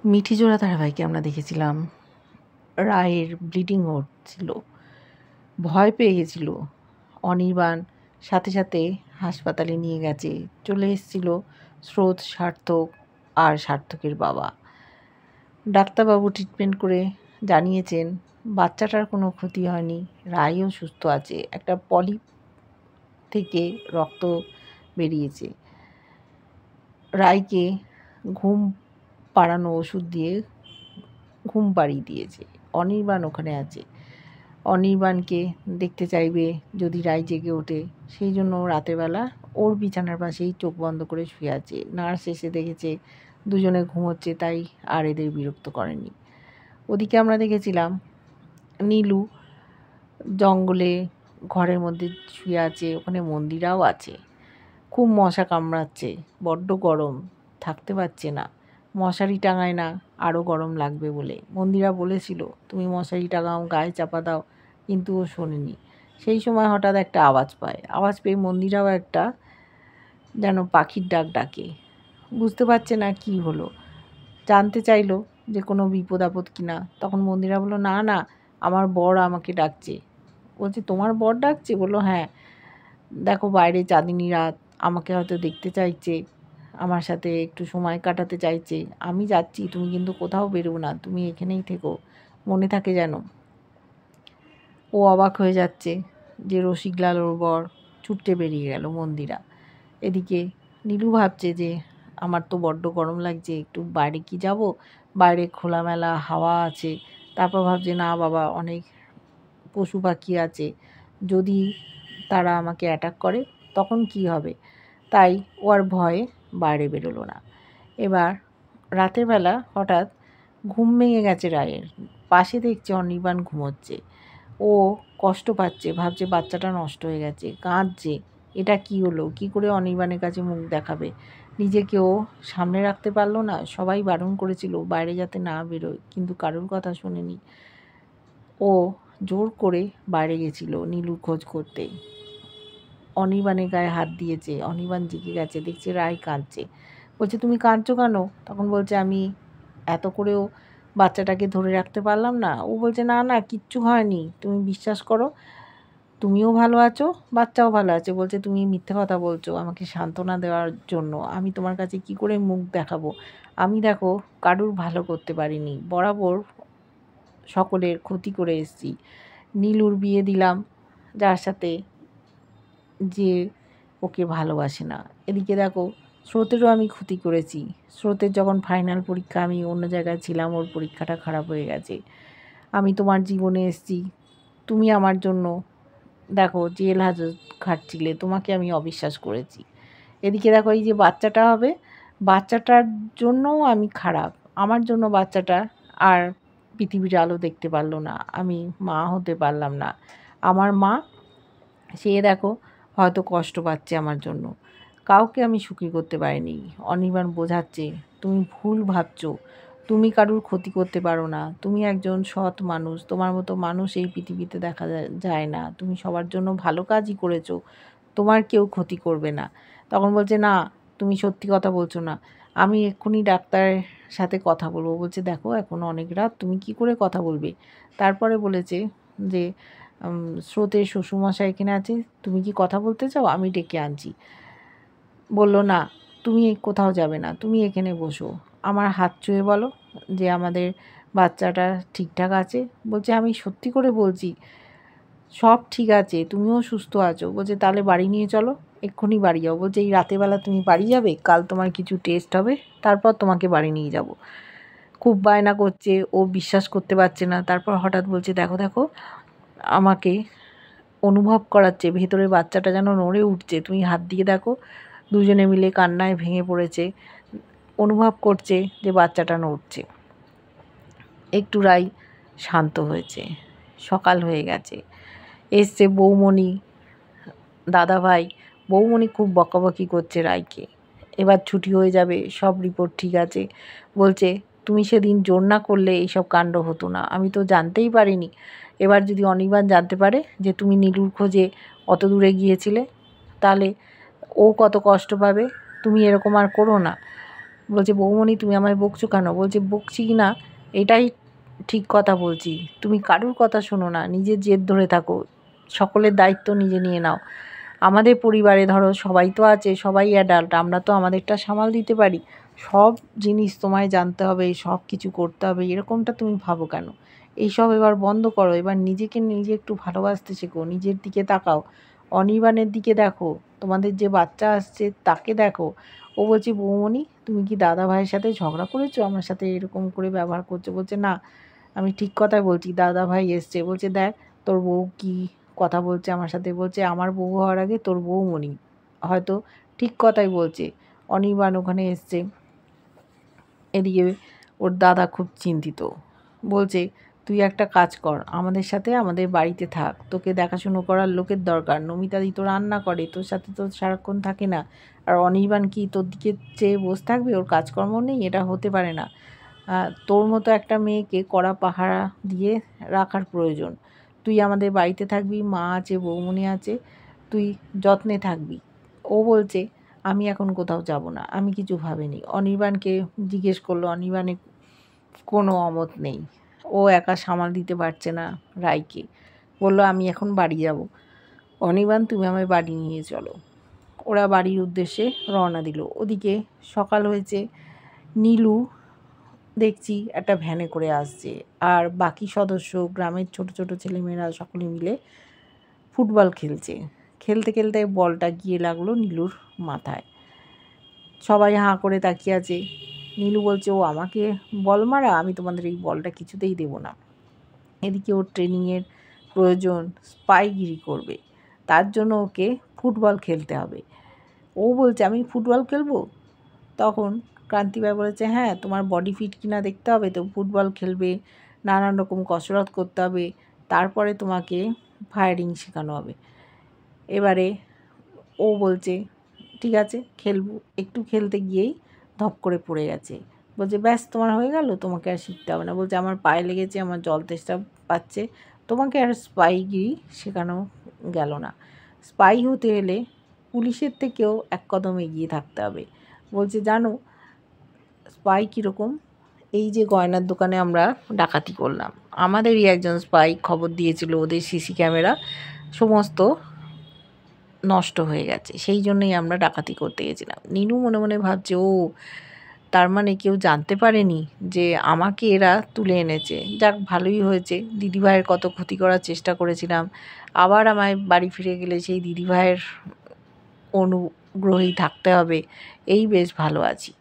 মিঠিজোড়া ধারাবাহিকে আমরা দেখেছিলাম রায়ের ব্লিডিং হচ্ছিল, ভয় পেয়ে গেছিল। অনির্বাণ সাথে সাথে হাসপাতালে নিয়ে গেছে। চলে এসেছিল স্রোত, সার্থক আর সার্থকের বাবা। ডাক্তারবাবু ট্রিটমেন্ট করে জানিয়েছেন বাচ্চাটার কোনো ক্ষতি হয়নি, রায়ও সুস্থ আছে। একটা পলিপ থেকে রক্ত বেরিয়েছে। রায়কে ঘুম পাড়ানো ওষুধ দিয়ে ঘুম পাড়িয়ে দিয়েছে। অনির্বাণ ওখানে আছে। অনির্বাণকে দেখতে চাইবে যদি রায় জেগে ওঠে, সেই জন্য রাতেরবেলা ওর বিছানার পাশেই চোখ বন্ধ করে শুয়ে আছে। নার্স এসে দেখেছে দুজনে ঘুমোচ্ছে, তাই আর এদের বিরক্ত করেনি। ওদিকে আমরা দেখেছিলাম নীলু জঙ্গলে ঘরের মধ্যে শুয়ে আছে, ওখানে মন্দিরাও আছে। খুব মশা কামড়াচ্ছে, বড্ড গরম, থাকতে পারছে না। মশারি টাঙায় না, আরও গরম লাগবে বলে। মন্দিরা বলেছিল তুমি মশারি টাঙাও, গায়ে চাপা দাও, কিন্তু ও শোনেনি। সেই সময় হঠাৎ একটা আওয়াজ পায়। আওয়াজ পেয়ে মন্দিরাও একটা যেন পাখির ডাক ডাকে। বুঝতে পারছে না কি হলো, জানতে চাইলো যে কোনো বিপদ আপদ কিনা। তখন মন্দিরা বললো না না, আমার বর আমাকে ডাকছে। বলছে তোমার বর ডাকছে? বললো হ্যাঁ, দেখো বাইরে চাঁদনি রাত, আমাকে হয়তো দেখতে চাইছে, আমার সাথে একটু সময় কাটাতে চাইছে। আমি যাচ্ছি, তুমি কিন্তু কোথাও বেরো না, তুমি এখানেই থেকো, মনে থাকে যেন। ও অবাক হয়ে যাচ্ছে যে রসিকলাল ওর বর, ছুটতে বেরিয়ে গেল মন্দিরা। এদিকে নীলু ভাবছে যে আমার তো বড্ড গরম লাগছে, একটু বাইরে কি যাব, বাইরে খোলামেলা হাওয়া আছে। তারপর ভাবছে না বাবা, অনেক পশু পাখি আছে, যদি তারা আমাকে অ্যাটাক করে তখন কি হবে। তাই ও আর ভয়ে বাইরে বেরোলো না। এবার রাতের বেলা হঠাৎ ঘুম ভেঙে গেছে রায়ের। পাশে দেখছে অনির্বাণ ঘুমোচ্ছে। ও কষ্ট পাচ্ছে, ভাবছে বাচ্চাটা নষ্ট হয়ে গেছে, কাঁদছে। এটা কি হলো, কি করে অনির্বাণের কাছে মুখ দেখাবে। নিজেকেও সামনে রাখতে পারলো না। সবাই বারণ করেছিল বাইরে যাতে না বেরোয়, কিন্তু কারোর কথা শোনেনি। ও জোর করে বাইরে গেছিল নীলুর খোঁজ করতে। অনির্বাণের গায়ে হাত দিয়েছে। অনির্বাণ জেগে গেছে, দেখছে রায় কাঁদছে। বলছে তুমি কাঁদছো কেন? তখন বলছে আমি এত করেও বাচ্চাটাকে ধরে রাখতে পারলাম না। ও বলছে না না, কিচ্ছু হয়নি, তুমি বিশ্বাস করো, তুমিও ভালো আছো, বাচ্চাও ভালো আছে। বলছে তুমি মিথ্যে কথা বলছো আমাকে সান্ত্বনা দেওয়ার জন্য। আমি তোমার কাছে কি করে মুখ দেখাবো? আমি দেখো কারুর ভালো করতে পারিনি, বরাবর সকলের ক্ষতি করে এসেছি। নীলুর বিয়ে দিলাম যার সাথে যে ওকে ভালোবাসে না। এদিকে দেখো স্রোতেরও আমি ক্ষতি করেছি। স্রোতের যখন ফাইনাল পরীক্ষা, আমি অন্য জায়গায় ছিলাম, ওর পরীক্ষাটা খারাপ হয়ে গেছে। আমি তোমার জীবনে এসেছি, তুমি আমার জন্য দেখো জেল হাজত খাটছিলে, তোমাকে আমি অবিশ্বাস করেছি। এদিকে দেখো এই যে বাচ্চাটা হবে, বাচ্চাটার জন্যও আমি খারাপ। আমার জন্য বাচ্চাটা আর পৃথিবীর আলো দেখতে পারলো না, আমি মা হতে পারলাম না। আমার মা, সে দেখো হয়তো কষ্ট পাচ্ছে আমার জন্য। কাউকে আমি সুখী করতে পারিনি। অনির্বাণ বোঝাচ্ছে তুমি ভুল ভাবছো, তুমি কারুর ক্ষতি করতে পারো না, তুমি একজন সৎ মানুষ, তোমার মতো মানুষ এই পৃথিবীতে দেখা যায় না, তুমি সবার জন্য ভালো কাজই করেছো, তোমার কেউ ক্ষতি করবে না। তখন বলছে না, তুমি সত্যি কথা বলছো না, আমি এক্ষুনি ডাক্তারের সাথে কথা বলবো। বলছে দেখো এখন অনেক রাত, তুমি কি করে কথা বলবে। তারপরে বলেছে যে স্রোতের শ্বশুরমশাই এখানে আছে, তুমি কি কথা বলতে চাও, আমি ডেকে আনছি। বলল না, তুমি কোথাও যাবে না, তুমি এখানে বসো, আমার হাত ছুঁয়ে বলো যে আমাদের বাচ্চাটা ঠিকঠাক আছে। বলছে আমি সত্যি করে বলছি সব ঠিক আছে, তুমিও সুস্থ আছো। বলছে তাহলে বাড়ি নিয়ে চলো, এক্ষুনি বাড়ি যাও। বলছে এই রাতেরবেলা তুমি বাড়ি যাবে, কাল তোমার কিছু টেস্ট হবে, তারপর তোমাকে বাড়ি নিয়ে যাব। খুব বায়না করছে, ও বিশ্বাস করতে পারছে না। তারপর হঠাৎ বলছে দেখো দেখো, আমাকে অনুভব করাচ্ছে ভেতরে বাচ্চাটা যেন নড়ে উঠছে, তুমি হাত দিয়ে দেখো। দুজনে মিলে কান্নায় ভেঙে পড়েছে, অনুভব করছে যে বাচ্চাটা নড়ছে। একটু রাই শান্ত হয়েছে। সকাল হয়ে গেছে, এসছে বৌমণি, দাদাভাই। বৌমণি খুব বকাবকি করছে রায়কে, এবার ছুটি হয়ে যাবে, সব রিপোর্ট ঠিক আছে। বলছে তুমি সেদিন জোর না করলে এইসব কাণ্ড হতো না, আমি তো জানতেই পারিনি। এবার যদি অনির্বাণ জানতে পারে যে তুমি নীলুর খোঁজে অত দূরে গিয়েছিলে, তাহলে ও কত কষ্ট পাবে। তুমি এরকম আর করো না। বলছে বৌমণি তুমি আমায় বকছো কেন? বলছে বকছি কি না এটাই ঠিক কথা বলছি, তুমি কারুর কথা শোনো না, নিজের জেদ ধরে থাকো, সকলের দায়িত্ব নিজে নিয়ে নাও। আমাদের পরিবারে ধরো সবাই তো আছে, সবাই অ্যাডাল্ট, আমরা তো আমাদেরটা সামাল দিতে পারি, সব জিনিস তোমায় জানতে হবে, সব কিছু করতে হবে, এরকমটা তুমি ভাবো কেন? এইসব এবার বন্ধ করো, এবার নিজেকে নিজে একটু ভালোবাসতে শেখো, নিজের দিকে তাকাও, অনির্বাণের দিকে দেখো, তোমাদের যে বাচ্চা আসছে তাকে দেখো। ও বলছে বৌমণি তুমি কি দাদা ভাইয়ের সাথে ঝগড়া করেছো, আমার সাথে এরকম করে ব্যবহার করছো? বলছে না আমি ঠিক কথাই বলছি, দাদা ভাই এসছে। বলছে দেখ তোর বউ কি কথা বলছে আমার সাথে, বলছে আমার বউ হওয়ার আগে তোর বৌমণি হয়তো ঠিক কথাই বলছে। অনির্বাণ ওখানে এসছে, এদিকে ওর দাদা খুব চিন্তিত, বলছে তুই একটা কাজ কর, আমাদের সাথে আমাদের বাড়িতে থাক, তোকে দেখাশুনো করার লোকের দরকার, নমিতাদি তো রান্না করে, তোর সাথে তো সারাক্ষণ থাকে না, আর অনির্বাণ কি তোর দিকে চেয়ে বসে থাকবে? ওর কাজকর্ম নেই? এটা হতে পারে না। তোর মতো একটা মেয়েকে কড়া পাহারা দিয়ে রাখার প্রয়োজন। তুই আমাদের বাড়িতে থাকবি, মা আছে, বৌমনি আছে, তুই যত্নে থাকবি। ও বলছে আমি এখন কোথাও যাব না, আমি কিছু ভাবিনি। অনির্বাণকে জিজ্ঞেস করলো, অনির্বাণের কোনো অমত নেই, ও একা সামাল দিতে পারছে না রায়কে। বলল আমি এখন বাড়ি যাব। অনির্বাণ তুমি আমায় বাড়ি নিয়ে চলো। ওরা বাড়ির উদ্দেশ্যে রওনা দিল। ওদিকে সকাল হয়েছে, নীলু দেখছি একটা ভ্যানে করে আসছে, আর বাকি সদস্য গ্রামের ছোট ছোট ছেলেমেয়েরা সকলে মিলে ফুটবল খেলছে। খেলতে খেলতে বলটা গিয়ে লাগলো নীলুর মাথায়। সবাই হাঁ করে তাকিয়ে আছে। নীলু বলছে ও আমাকে বল মারা, আমি তোমাদের এই বলটা কিছুতেই দেবো না। এদিকে ওর ট্রেনিংয়ের প্রয়োজন, স্পাইগিরি করবে, তার জন্য ওকে ফুটবল খেলতে হবে। ও বলছে আমি ফুটবল খেলবো? তখন ক্রান্তিবাই বলেছে হ্যাঁ তোমার বডি ফিট কিনা দেখতে হবে তো, ফুটবল খেলবে, নানান রকম কসরত করতে হবে, তারপরে তোমাকে ফায়ারিং শেখানো হবে। এবারে ও বলছে ঠিক আছে খেলবো। একটু খেলতে গিয়েই ধপ করে পড়ে গেছে। বলছে ব্যাস তোমার হয়ে গেল, তোমাকে আর শিখতে হবে না। বলছে আমার পায়ে লেগেছে, আমার জল তেষ্টা পাচ্ছে, তোমাকে আর স্পাইগিরি শেখানো গেল না। স্পাই হতে হলে পুলিশের থেকেও এক কদম এগিয়ে থাকতে হবে। বলছে জানো স্পাই কীরকম? এই যে গয়নার দোকানে আমরা ডাকাতি করলাম, আমাদেরই একজন স্পাই খবর দিয়েছিল ওদের সিসি ক্যামেরা সমস্ত নষ্ট হয়ে গেছে, সেই জন্যই আমরা ডাকাতি করতে গেছিলাম। নীলু মনে মনে ভাবছে ও তার মানে কেউ জানতে পারেনি যে আমাকে এরা তুলে এনেছে, যাক ভালোই হয়েছে, দিদিভাইয়ের কত ক্ষতি করার চেষ্টা করেছিলাম, আবার আমায় বাড়ি ফিরে গেলে সেই দিদিভাইয়ের অনুগ্রহেই থাকতে হবে, এই বেশ ভালো আছি।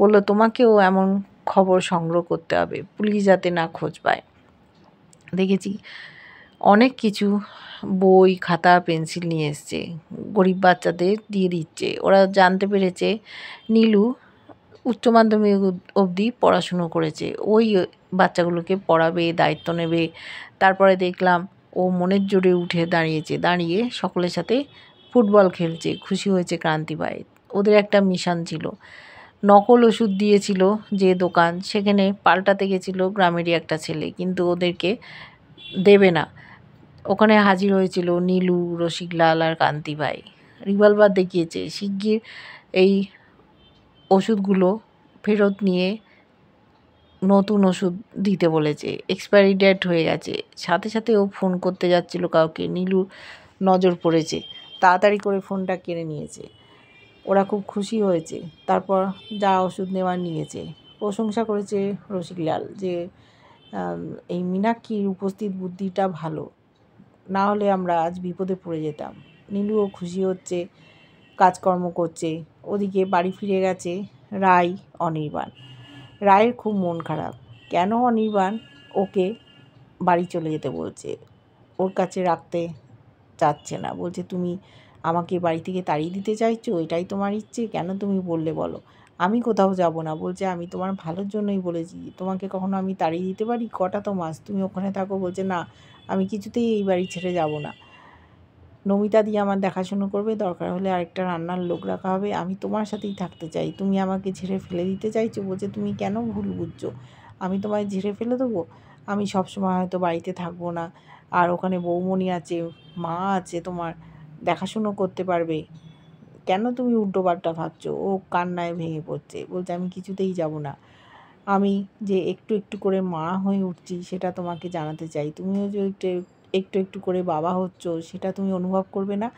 বললো তোমাকেও এমন খবর সংগ্রহ করতে হবে, পুলিশ যাতে না খোঁজ পায়। দেখেছি অনেক কিছু বই খাতা পেন্সিল নিয়ে এসছে, গরিব বাচ্চাদের দিয়ে দিচ্ছে। ওরা জানতে পেরেছে নীলু উচ্চ মাধ্যমিক অবধি পড়াশুনো করেছে, ওই বাচ্চাগুলোকে পড়াবে, দায়িত্ব নেবে। তারপরে দেখলাম ও মনের জোরে উঠে দাঁড়িয়েছে, দাঁড়িয়ে সকলের সাথে ফুটবল খেলছে, খুশি হয়েছে ক্রান্তিবাই। ওদের একটা মিশন ছিল, নকল ওষুধ দিয়েছিল যে দোকান, সেখানে পাল্টাতে গেছিলো গ্রামেরই একটা ছেলে, কিন্তু ওদেরকে দেবে না। ওখানে হাজির হয়েছিল নীলু, রসিকলাল আর কান্তিভাই, রিভলভার দেখিয়েছে, শিগগির এই ওষুধগুলো ফেরত নিয়ে নতুন ওষুধ দিতে বলেছে, এক্সপায়ারি ডেট হয়ে গেছে। সাথে সাথে ও ফোন করতে যাচ্ছিল কাউকে, নীলুর নজর পড়েছে, তাড়াতাড়ি করে ফোনটা কেড়ে নিয়েছে। ওরা খুব খুশি হয়েছে, তারপর যা ওষুধ নেওয়ার নিয়েছে। প্রশংসা করেছে রসিকলাল যে এই মীনাক্ষীর উপস্থিত বুদ্ধিটা ভালো, না হলে আমরা আজ বিপদে পড়ে যেতাম। নীলুও খুশি হচ্ছে, কাজকর্ম করছে। ওদিকে বাড়ি ফিরে গেছে রায়, অনির্বাণ। রায়ের খুব মন খারাপ, কেন অনির্বাণ ওকে বাড়ি চলে যেতে বলছে, ওর কাছে রাখতে চাচ্ছে না। বলছে তুমি আমাকে বাড়ি থেকে তাড়িয়ে দিতে চাইছো, এটাই তোমার ইচ্ছে? কেন তুমি বললে বলো, আমি কোথাও যাব না। বলছে আমি তোমার ভালোর জন্যই বলেছি, তোমাকে কখনো আমি তাড়িয়ে দিতে পারি? কটা তো মাস তুমি ওখানে থাকো। বলছে না আমি কিছুতেই এই বাড়ি ছেড়ে যাব না, নমিতা দিয়ে আমার দেখাশুনো করবে, দরকার হলে আরেকটা রান্নার লোক রাখা হবে, আমি তোমার সাথেই থাকতে চাই, তুমি আমাকে ঝেড়ে ফেলে দিতে চাইছো? বলছে তুমি কেন ভুল বুঝছো, আমি তোমায় ঝেড়ে ফেলে দেবো? আমি সবসময় হয়তো বাড়িতে থাকবো না, আর ওখানে বৌমণি আছে, মা আছে, তোমার দেখাশুনো করতে পারবে, কেন তুমি উল্টোপাল্টা ভাবছো? ও কান্নায় ভেঙে পড়ছে, বলছে আমি কিছুতেই যাব না। আমি যে একটু একটু করে মা হয়ে উঠছি সেটা তোমাকে জানাতে চাই। তুমিও যে একটু একটু করে বাবা হচ্ছ সেটা তুমি অনুভব করবে না?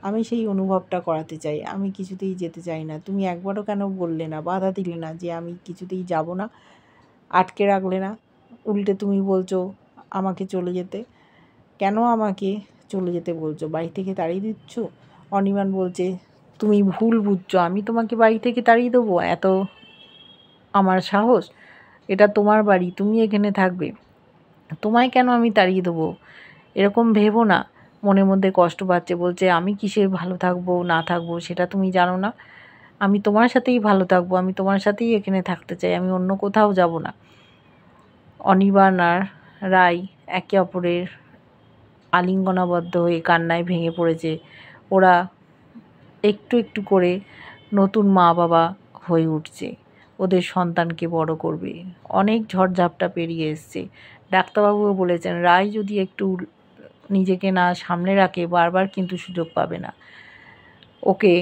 আমি সেই অনুভবটা করাতে চাই। আমি কিছুতেই যেতে চাই না। তুমি একবারও কেন বললে না, বাধা দিলে না যে আমি কিছুতেই যাব না, আটকে রাখলে না? উল্টে তুমি বলছো আমাকে চলে যেতে। কেন আমাকে চলে যেতে বলছো? বাড়ি থেকে তাড়িয়ে দিচ্ছ? অনির্বাণ বলছে তুমি ভুল বুঝছো, আমি তোমাকে বাড়ি থেকে তাড়িয়ে দেবো? এত আমার সাহস? এটা তোমার বাড়ি, তুমি এখানে থাকবে, তোমায় কেন আমি তাড়িয়ে দেবো? এরকম ভেবো না। মনের মধ্যে কষ্ট পাচ্ছে, বলছে আমি কিসে ভালো থাকবো না থাকবো সেটা তুমি জানো না? আমি তোমার সাথেই ভালো থাকবো, আমি তোমার সাথেই এখানে থাকতে চাই, আমি অন্য কোথাও যাব না। অনির্বাণ আর রায় একে অপরের আলিঙ্গনাবদ্ধ হয়ে কান্নায় ভেঙে পড়েছে। ওরা একটু একটু করে নতুন মা বাবা হয়ে উঠছে, ওদের সন্তানকে বড় করবে। অনেক ঝড়ঝাপটা পেরিয়ে এসছে। ডাক্তারবাবুও বলেছেন রায় যদি একটু নিজেকে না সামলে রাখে বারবার কিন্তু সুযোগ পাবে না। ওকে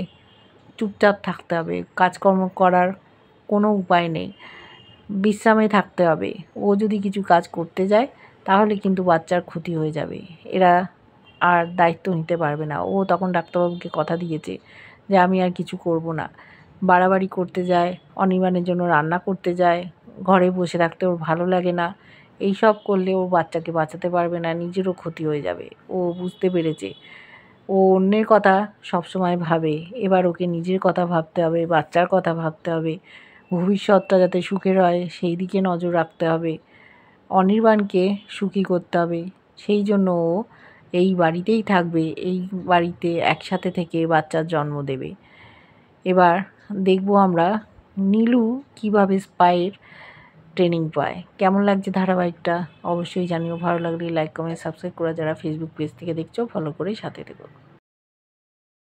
চুপচাপ থাকতে হবে, কাজকর্ম করার কোনো উপায় নেই, বিশ্রামে থাকতে হবে। ও যদি কিছু কাজ করতে যায় তাহলে কিন্তু বাচ্চার ক্ষতি হয়ে যাবে, এরা আর দায়িত্ব নিতে পারবে না। ও তখন ডাক্তারবাবুকে কথা দিয়েছে যে আমি আর কিছু করব না। বাড়াবাড়ি করতে যায়, অনির্বাণের জন্য রান্না করতে যায়, ঘরে বসে থাকতে ওর ভালো লাগে না। এই সব করলে ও বাচ্চাকে বাঁচাতে পারবে না, নিজেরও ক্ষতি হয়ে যাবে। ও বুঝতে পেরেছে। ও অন্যের কথা সবসময় ভাবে, এবার ওকে নিজের কথা ভাবতে হবে, বাচ্চার কথা ভাবতে হবে, ভবিষ্যৎটা যাতে সুখের হয় সেই দিকে নজর রাখতে হবে, অনির্বাণকে সুখী করতে হবে। সেই জন্য ও এই বাড়িতেই থাকবে, এই বাড়িতে একসাথে থেকে বাচ্চার জন্ম দেবে। এবার দেখব আমরা নীলু কিভাবে স্পাইয়ের ট্রেনিং পায়। কেমন লাগছে ধারাবাহিকটা অবশ্যই জানিও। ভালো লাগলে লাইক কমেন্ট সাবস্ক্রাইব করা, যারা ফেসবুক পেজ থেকে দেখছো ফলো করে সাথে থেকো।